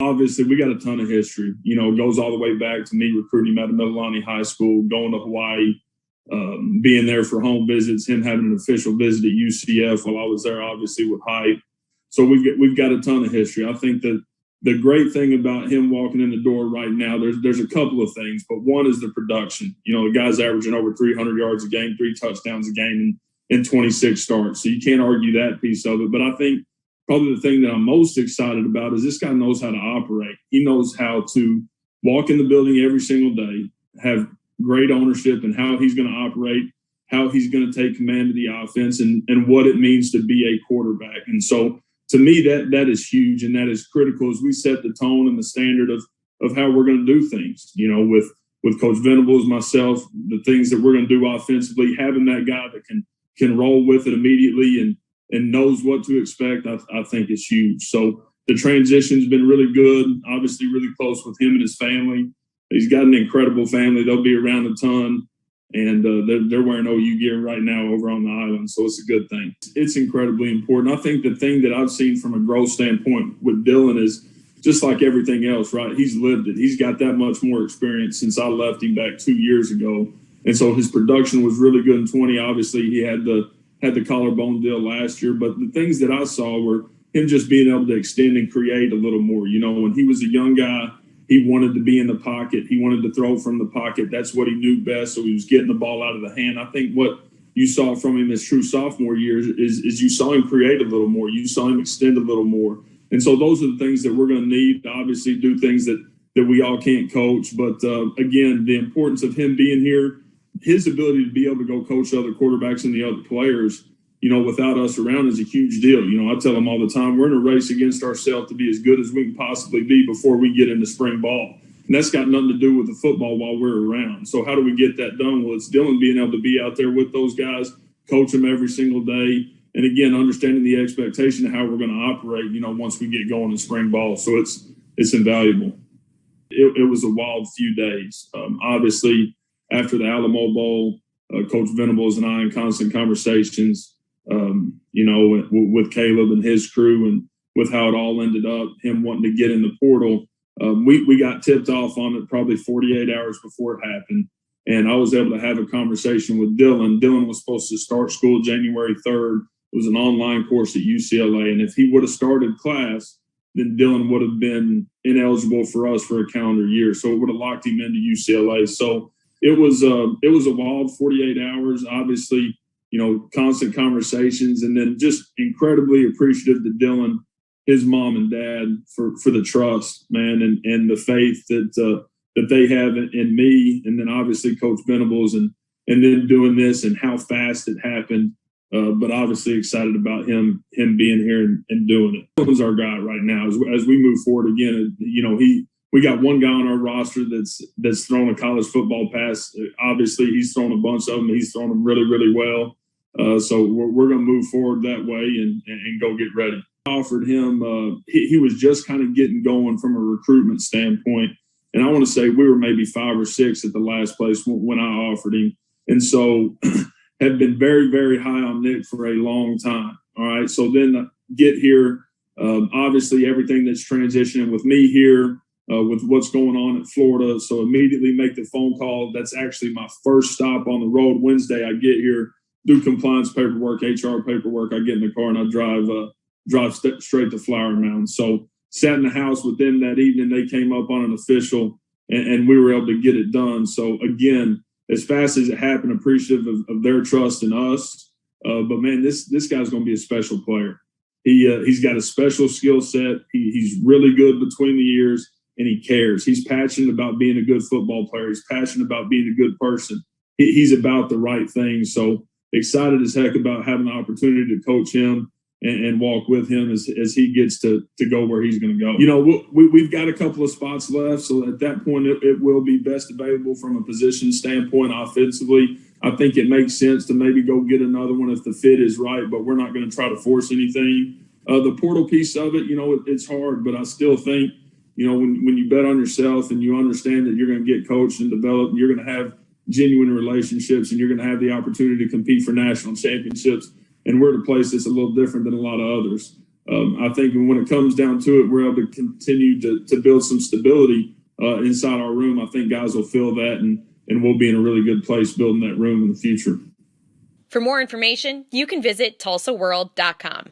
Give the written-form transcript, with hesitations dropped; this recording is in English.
Obviously, we got a ton of history. It goes all the way back to me recruiting him out of Mililani High School, going to Hawaii, being there for home visits, him having an official visit at UCF while I was there, obviously with Hype. So we've got a ton of history. I think that the great thing about him walking in the door right now, there's a couple of things, but one is the production. The guy's averaging over 300 yards a game, 3 touchdowns a game in 26 starts. So you can't argue that piece of it. But I think probably the thing that I'm most excited about is this guy knows how to operate. He knows how to walk in the building every single day, have great ownership in how he's going to operate, how he's going to take command of the offense, and what it means to be a quarterback. And so to me, that is huge, and that is critical as we set the tone and the standard of how we're going to do things. With Coach Venables, myself, the things that we're going to do offensively, having that guy that can roll with it immediately and knows what to expect, I think is huge. So the transition's been really good, obviously really close with him and his family. He's got an incredible family. They'll be around a ton, and they're wearing OU gear right now over on the island, so it's a good thing. It's incredibly important. I think the thing that I've seen from a growth standpoint with Dillon is just like everything else, right? He's lived it. He's got that much more experience since I left him back 2 years ago, and so his production was really good in 20. Obviously, he had the collarbone deal last year, but the things that I saw were him just being able to extend and create a little more. When he was a young guy, he wanted to be in the pocket. He wanted to throw from the pocket. That's what he knew best, so he was getting the ball out of the hand. I think what you saw from him his true sophomore year is you saw him create a little more. You saw him extend a little more. And so those are the things that we're going to need to obviously do things that we all can't coach. But, again, the importance of him being here, his ability to be able to go coach other quarterbacks and the other players, without us around is a huge deal. I tell them all the time, we're in a race against ourselves to be as good as we can possibly be before we get into spring ball. And that's got nothing to do with the football while we're around. So how do we get that done? Well, it's Dillon being able to be out there with those guys, coach them every single day. And again, understanding the expectation of how we're going to operate, once we get going in spring ball. So it's invaluable. It was a wild few days. Obviously, after the Alamo Bowl, Coach Venables and I in constant conversations, with Caleb and his crew and with how it all ended up, him wanting to get in the portal. We got tipped off on it probably 48 hours before it happened. And I was able to have a conversation with Dillon. Dillon was supposed to start school January 3rd. It was an online course at UCLA. And if he would have started class, then Dillon would have been ineligible for us for a calendar year. So it would have locked him into UCLA. So it was a wild 48 hours, obviously, constant conversations, and then just incredibly appreciative to Dillon, his mom and dad for the trust, man, and the faith that they have in me, and then obviously Coach Venables and then doing this and how fast it happened. But obviously excited about him being here and doing it. Dillon's our guy right now. As we move forward again, we got one guy on our roster that's thrown a college football pass. Obviously, he's thrown a bunch of them. He's thrown them really, really well. So we're going to move forward that way and go get ready. I offered him. He was just kind of getting going from a recruitment standpoint. And I want to say we were maybe 5 or 6 at the last place when I offered him. And so had been very, very high on Nick for a long time. All right. So then get here. Obviously, everything that's transitioning with me here, with what's going on at Florida. So immediately make the phone call. That's actually my first stop on the road. Wednesday, I get here, do compliance paperwork, HR paperwork. I get in the car and I drive straight to Flower Mound. So sat in the house with them that evening. They came up on an official and we were able to get it done. So again, as fast as it happened, appreciative of their trust in us. But man, this guy's going to be a special player. He's got a special skill set. He's really good between the ears. And he cares. He's passionate about being a good football player. He's passionate about being a good person. He's about the right thing. So excited as heck about having the opportunity to coach him and walk with him as he gets to go where he's going to go. We've got a couple of spots left. So at that point, it will be best available from a position standpoint offensively. I think it makes sense to maybe go get another one if the fit is right, but we're not going to try to force anything. The portal piece of it, it's hard, but I still think, when you bet on yourself and you understand that you're going to get coached and developed, you're going to have genuine relationships and you're going to have the opportunity to compete for national championships. And we're at a place that's a little different than a lot of others. I think when it comes down to it, we're able to continue to build some stability inside our room. I think guys will feel that, and we'll be in a really good place building that room in the future. For more information, you can visit TULSAworld.com.